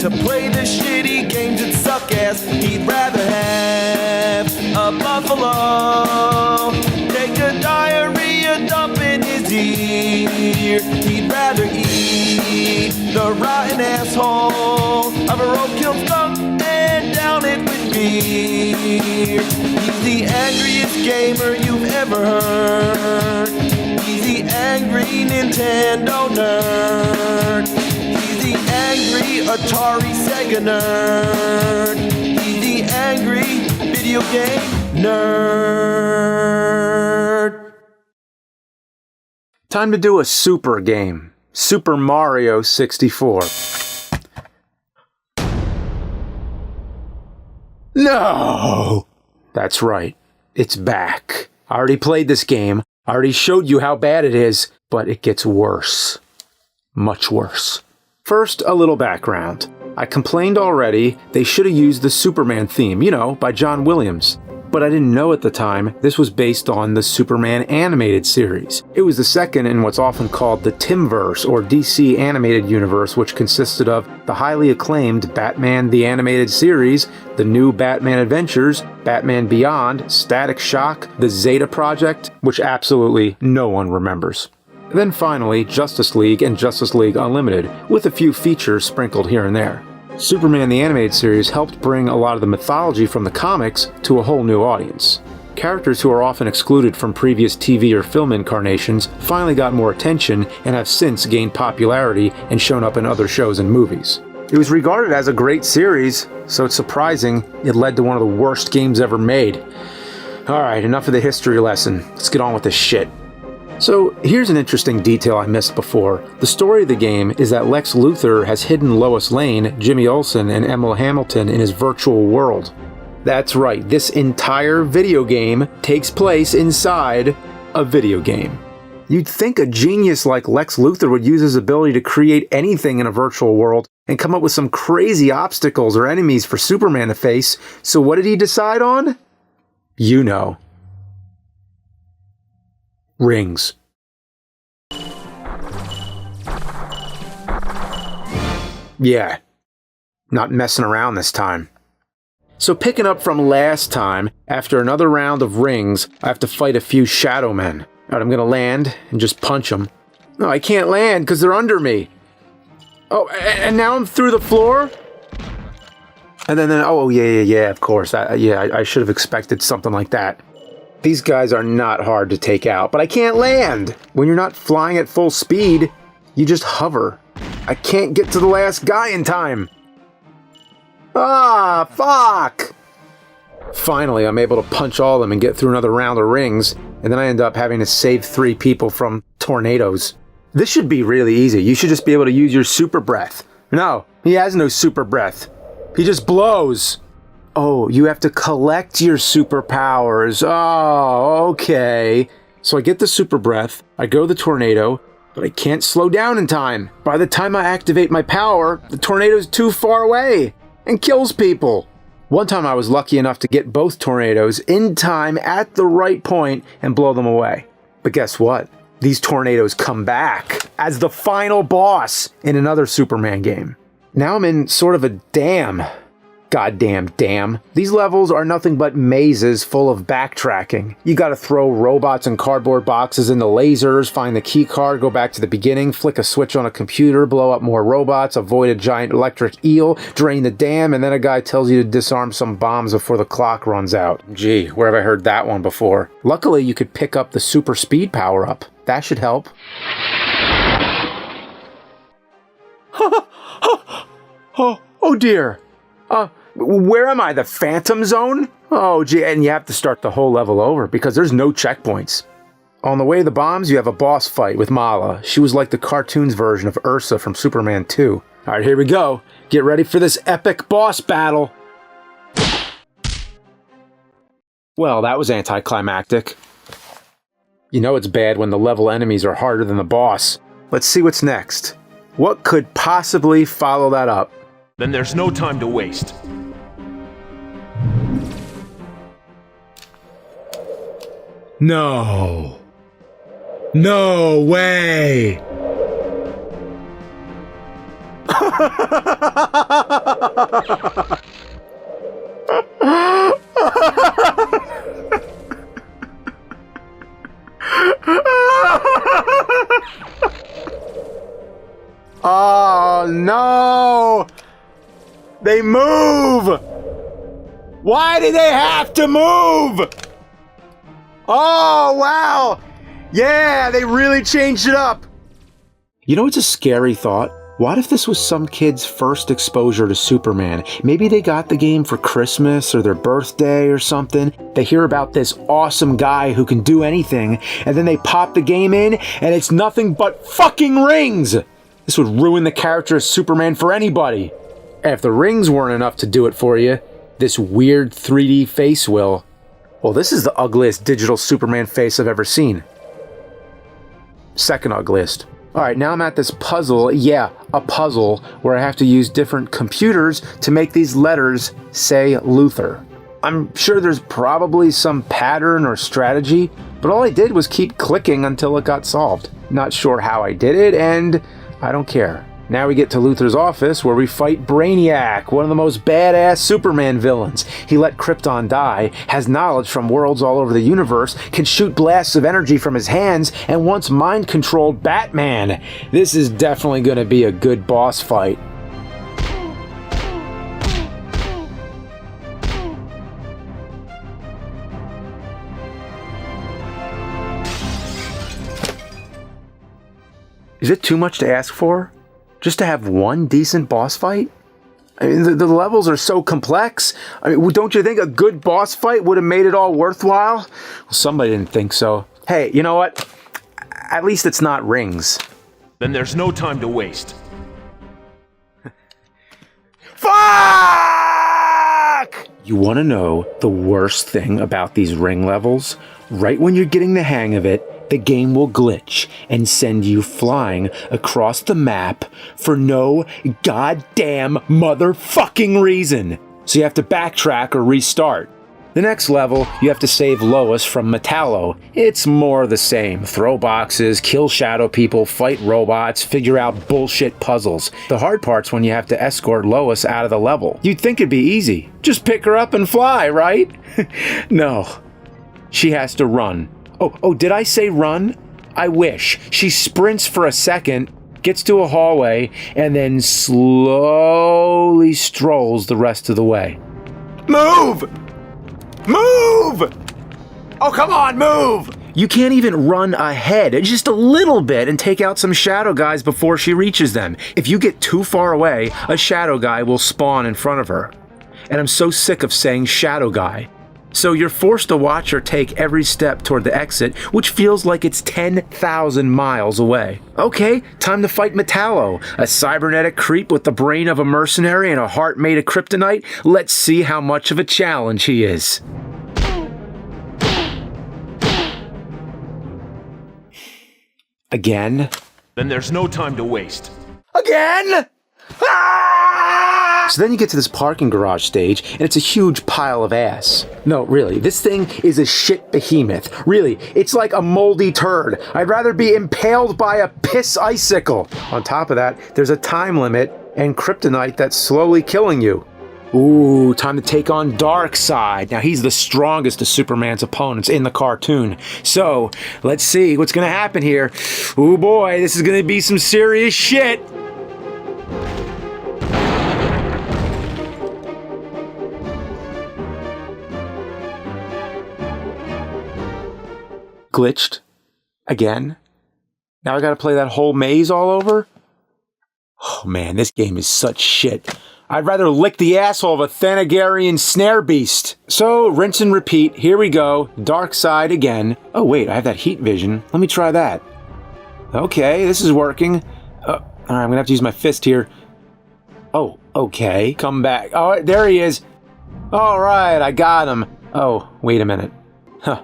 to play the shitty games that suck ass. He'd rather have a buffalo take a diarrhea dump in his ear. He'd rather eat the rotten asshole of a roadkill skunk and down it with beer. He's the angriest gamer you've ever heard. He's the angry Nintendo nerd. He's the angry Atari Sega nerd. He's the angry video game nerd. Time to do a super game. Super Mario 64. No! That's right. It's back. I already played this game. I already showed you how bad it is, but it gets worse. Much worse. First, a little background. I complained already they should have used the Superman theme, by John Williams. But I didn't know at the time this was based on the Superman animated series. It was the second in what's often called the Timverse, or DC animated universe, which consisted of the highly acclaimed Batman the Animated Series, the new Batman Adventures, Batman Beyond, Static Shock, the Zeta Project, which absolutely no one remembers. Then finally, Justice League and Justice League Unlimited, with a few features sprinkled here and there. Superman the Animated Series helped bring a lot of the mythology from the comics to a whole new audience. Characters who are often excluded from previous TV or film incarnations finally got more attention and have since gained popularity and shown up in other shows and movies. It was regarded as a great series, so it's surprising it led to one of the worst games ever made. Alright, enough of the history lesson. Let's get on with this shit. So, here's an interesting detail I missed before. The story of the game is that Lex Luthor has hidden Lois Lane, Jimmy Olsen, and Emma Hamilton in his virtual world. That's right, this entire video game takes place inside a video game. You'd think a genius like Lex Luthor would use his ability to create anything in a virtual world and come up with some crazy obstacles or enemies for Superman to face, so what did he decide on? You know. Rings. Yeah, not messing around this time. So picking up from last time, after another round of rings, I have to fight a few shadow men. Alright, I'm gonna land and just punch them. No, I can't land because they're under me. Oh, and now I'm through the floor? And then oh yeah, of course. I should have expected something like that. These guys are not hard to take out, but I can't land! When you're not flying at full speed, you just hover. I can't get to the last guy in time! Ah, fuck! Finally, I'm able to punch all of them and get through another round of rings, and then I end up having to save 3 people from tornadoes. This should be really easy. You should just be able to use your super breath. No, he has no super breath. He just blows. Oh, you have to collect your superpowers. Oh, okay. So I get the super breath, I go to the tornado, but I can't slow down in time. By the time I activate my power, the tornado's too far away and kills people. One time I was lucky enough to get both tornadoes in time at the right point and blow them away. But guess what? These tornadoes come back as the final boss in another Superman game. Now I'm in sort of a dam. Goddamn dam. These levels are nothing but mazes full of backtracking. You gotta throw robots and cardboard boxes into lasers, find the key card, go back to the beginning, flick a switch on a computer, blow up more robots, avoid a giant electric eel, drain the dam, and then a guy tells you to disarm some bombs before the clock runs out. Gee, where have I heard that one before? Luckily, you could pick up the super speed power-up. That should help. Oh dear. Where am I? The Phantom Zone? Oh, gee, and you have to start the whole level over because there's no checkpoints. On the way to the bombs, you have a boss fight with Mala. She was like the cartoons version of Ursa from Superman 2. Alright, here we go. Get ready for this epic boss battle. Well, that was anticlimactic. You know it's bad when the level enemies are harder than the boss. Let's see what's next. What could possibly follow that up? Then there's no time to waste. No. No way. Oh no! They move! Why do they have to move? Oh wow! Yeah, they really changed it up! You know what's a scary thought? What if this was some kid's first exposure to Superman? Maybe they got the game for Christmas or their birthday or something. They hear about this awesome guy who can do anything, and then they pop the game in, and it's nothing but fucking rings! This would ruin the character of Superman for anybody. And if the rings weren't enough to do it for you, this weird 3D face will. Well, this is the ugliest digital Superman face I've ever seen. Second ugliest. Alright, now I'm at this puzzle, yeah, a puzzle, where I have to use different computers to make these letters say Luthor. I'm sure there's probably some pattern or strategy, but all I did was keep clicking until it got solved. Not sure how I did it, and I don't care. Now we get to Luthor's office, where we fight Brainiac, one of the most badass Superman villains. He let Krypton die, has knowledge from worlds all over the universe, can shoot blasts of energy from his hands, and once mind-controlled Batman. This is definitely going to be a good boss fight. Is it too much to ask for? Just to have one decent boss fight? I mean, the levels are so complex. I mean, don't you think a good boss fight would have made it all worthwhile? Well, somebody didn't think so. Hey, you know what? At least it's not rings. Then there's no time to waste. Fuck! You want to know the worst thing about these ring levels? Right when you're getting the hang of it, the game will glitch and send you flying across the map for no goddamn motherfucking reason. So you have to backtrack or restart. The next level, you have to save Lois from Metallo. It's more of the same. Throw boxes, kill shadow people, fight robots, figure out bullshit puzzles. The hard part's when you have to escort Lois out of the level. You'd think it'd be easy. Just pick her up and fly, right? No. She has to run. Oh, did I say run? I wish. She sprints for a second, gets to a hallway, and then slowly strolls the rest of the way. Move! Move! Oh, come on, move! You can't even run ahead, just a little bit, and take out some shadow guys before she reaches them. If you get too far away, a shadow guy will spawn in front of her. And I'm so sick of saying shadow guy. So you're forced to watch her take every step toward the exit, which feels like it's 10,000 miles away. Okay, time to fight Metallo, a cybernetic creep with the brain of a mercenary and a heart made of kryptonite. Let's see how much of a challenge he is. Again? Then there's no time to waste. Again? Ah! So then you get to this parking garage stage, and it's a huge pile of ass. No, really, this thing is a shit behemoth. Really, it's like a moldy turd. I'd rather be impaled by a piss icicle. On top of that, there's a time limit and kryptonite that's slowly killing you. Ooh, time to take on Darkseid. Now, he's the strongest of Superman's opponents in the cartoon. So, let's see what's gonna happen here. Ooh boy, this is gonna be some serious shit. Glitched. Again. Now I gotta play that whole maze all over? Oh man, this game is such shit. I'd rather lick the asshole of a Thanagarian snare beast. So, rinse and repeat. Here we go. Darkseid again. Oh wait, I have that heat vision. Let me try that. Okay, this is working. Alright, I'm gonna have to use my fist here. Oh, okay. Come back. Oh, there he is. Alright, I got him. Oh, wait a minute. Huh.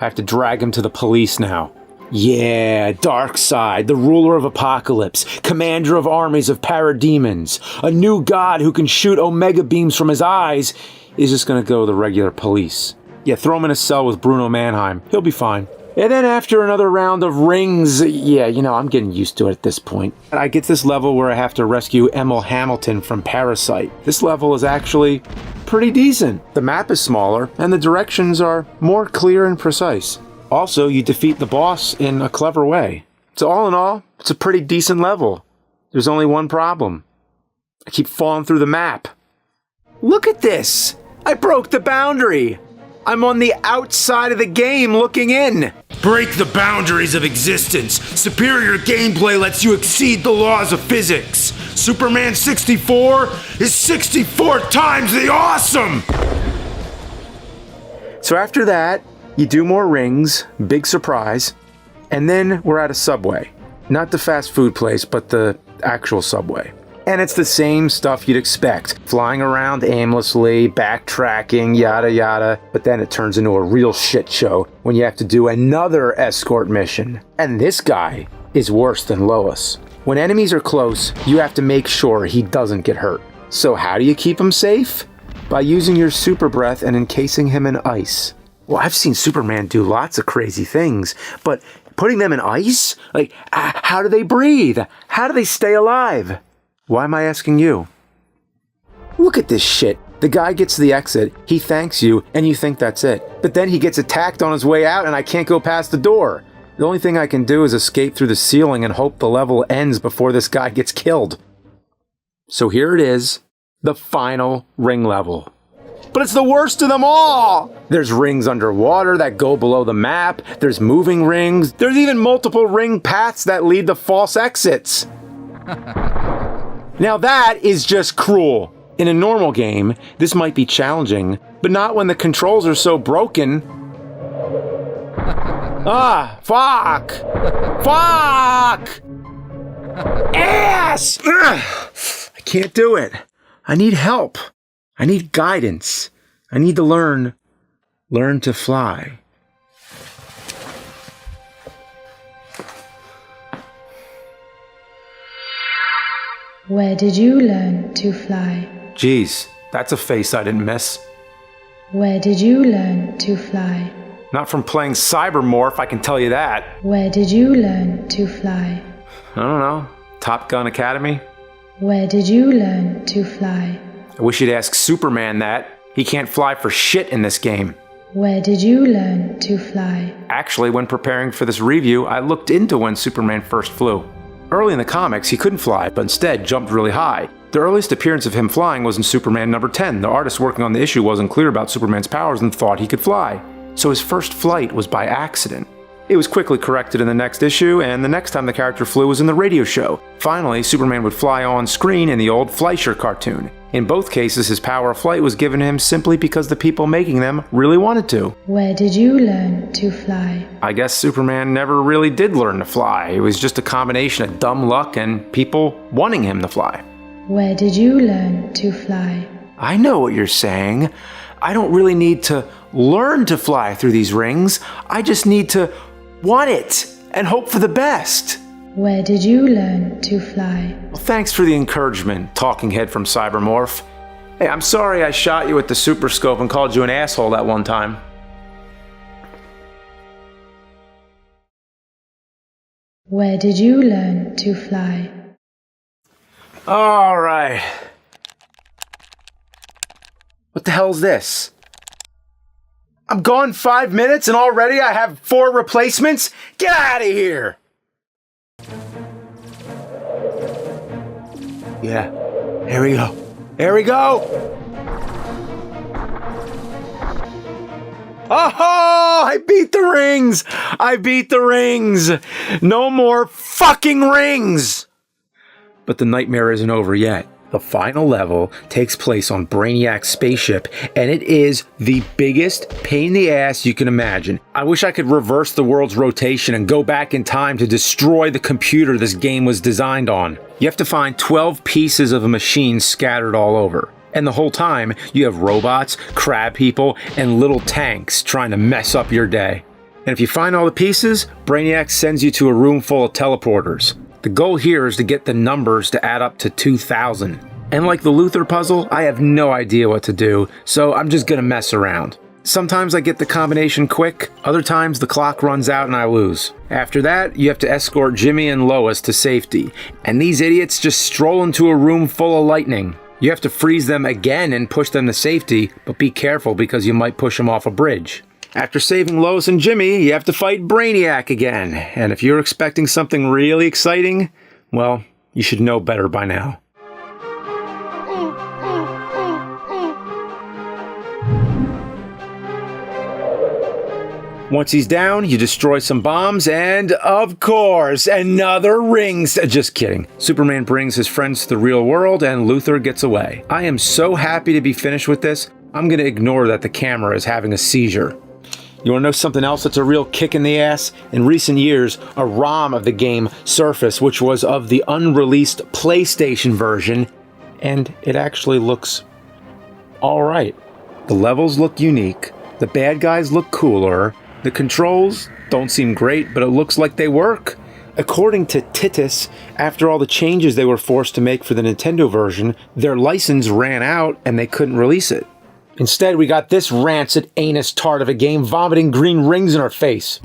I have to drag him to the police now. Yeah, Darkseid, the ruler of Apocalypse, commander of armies of parademons, a new god who can shoot omega beams from his eyes, is just gonna go to the regular police. Yeah, throw him in a cell with Bruno Mannheim. He'll be fine. And then after another round of rings, yeah, I'm getting used to it at this point. I get this level where I have to rescue Emil Hamilton from Parasite. This level is actually pretty decent. The map is smaller, and the directions are more clear and precise. Also, you defeat the boss in a clever way. So all in all, it's a pretty decent level. There's only one problem. I keep falling through the map. Look at this! I broke the boundary! I'm on the outside of the game looking in! Break the boundaries of existence. Superior gameplay lets you exceed the laws of physics. Superman 64 is 64 times the awesome! So after that, you do more rings, big surprise, and then we're at a Subway. Not the fast food place, but the actual Subway. And it's the same stuff you'd expect. Flying around aimlessly, backtracking, yada yada. But then it turns into a real shit show when you have to do another escort mission. And this guy is worse than Lois. When enemies are close, you have to make sure he doesn't get hurt. So how do you keep him safe? By using your super breath and encasing him in ice. Well, I've seen Superman do lots of crazy things, but putting them in ice? Like, how do they breathe? How do they stay alive? Why am I asking you? Look at this shit. The guy gets to the exit, he thanks you, and you think that's it. But then he gets attacked on his way out and I can't go past the door. The only thing I can do is escape through the ceiling and hope the level ends before this guy gets killed. So here it is, the final ring level. But it's the worst of them all! There's rings underwater that go below the map, there's moving rings, there's even multiple ring paths that lead to false exits. Now that is just cruel. In a normal game, this might be challenging, but not when the controls are so broken. Fuck! Fuck! Ass! Ugh. I can't do it. I need help. I need guidance. I need to learn to fly. Where did you learn to fly? Jeez, that's a face I didn't miss. Where did you learn to fly? Not from playing Cybermorph, I can tell you that. Where did you learn to fly? I don't know. Top Gun Academy? Where did you learn to fly? I wish you'd ask Superman that. He can't fly for shit in this game. Where did you learn to fly? Actually, when preparing for this review, I looked into when Superman first flew. Early in the comics, he couldn't fly, but instead jumped really high. The earliest appearance of him flying was in Superman number 10. The artist working on the issue wasn't clear about Superman's powers and thought he could fly. So his first flight was by accident. It was quickly corrected in the next issue, and the next time the character flew was in the radio show. Finally, Superman would fly on screen in the old Fleischer cartoon. In both cases, his power of flight was given to him simply because the people making them really wanted to. Where did you learn to fly? I guess Superman never really did learn to fly. It was just a combination of dumb luck and people wanting him to fly. Where did you learn to fly? I know what you're saying. I don't really need to learn to fly through these rings. I just need to want it and hope for the best. Where did you learn to fly? Well, thanks for the encouragement, talking head from Cybermorph. Hey, I'm sorry I shot you with the Super Scope and called you an asshole that one time. Where did you learn to fly? All right. What the hell's this? I'm gone 5 minutes and already I have 4 replacements? Get out of here! Yeah, here we go. Here we go! Oh, I beat the rings! I beat the rings! No more fucking rings! But the nightmare isn't over yet. The final level takes place on Brainiac's spaceship, and it is the biggest pain in the ass you can imagine. I wish I could reverse the world's rotation and go back in time to destroy the computer this game was designed on. You have to find 12 pieces of a machine scattered all over. And the whole time, you have robots, crab people, and little tanks trying to mess up your day. And if you find all the pieces, Brainiac sends you to a room full of teleporters. The goal here is to get the numbers to add up to 2,000. And like the Luthor puzzle, I have no idea what to do, so I'm just gonna mess around. Sometimes I get the combination quick, other times the clock runs out and I lose. After that, you have to escort Jimmy and Lois to safety, and these idiots just stroll into a room full of lightning. You have to freeze them again and push them to safety, but be careful because you might push them off a bridge. After saving Lois and Jimmy, you have to fight Brainiac again, and if you're expecting something really exciting, well, you should know better by now. Once he's down, you destroy some bombs, and of course, another rings. Just kidding. Superman brings his friends to the real world, and Luthor gets away. I am so happy to be finished with this, I'm gonna ignore that the camera is having a seizure. You wanna know something else that's a real kick in the ass? In recent years, a ROM of the game surfaced, which was of the unreleased PlayStation version, and it actually looks alright. The levels look unique, the bad guys look cooler, the controls don't seem great, but it looks like they work. According to Titus, after all the changes they were forced to make for the Nintendo version, their license ran out and they couldn't release it. Instead, we got this rancid anus tart of a game vomiting green rings in our face.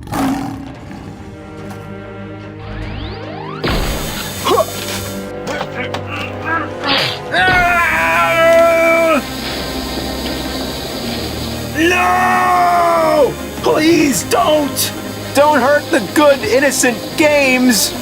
No! Please don't! Don't hurt the good, innocent games!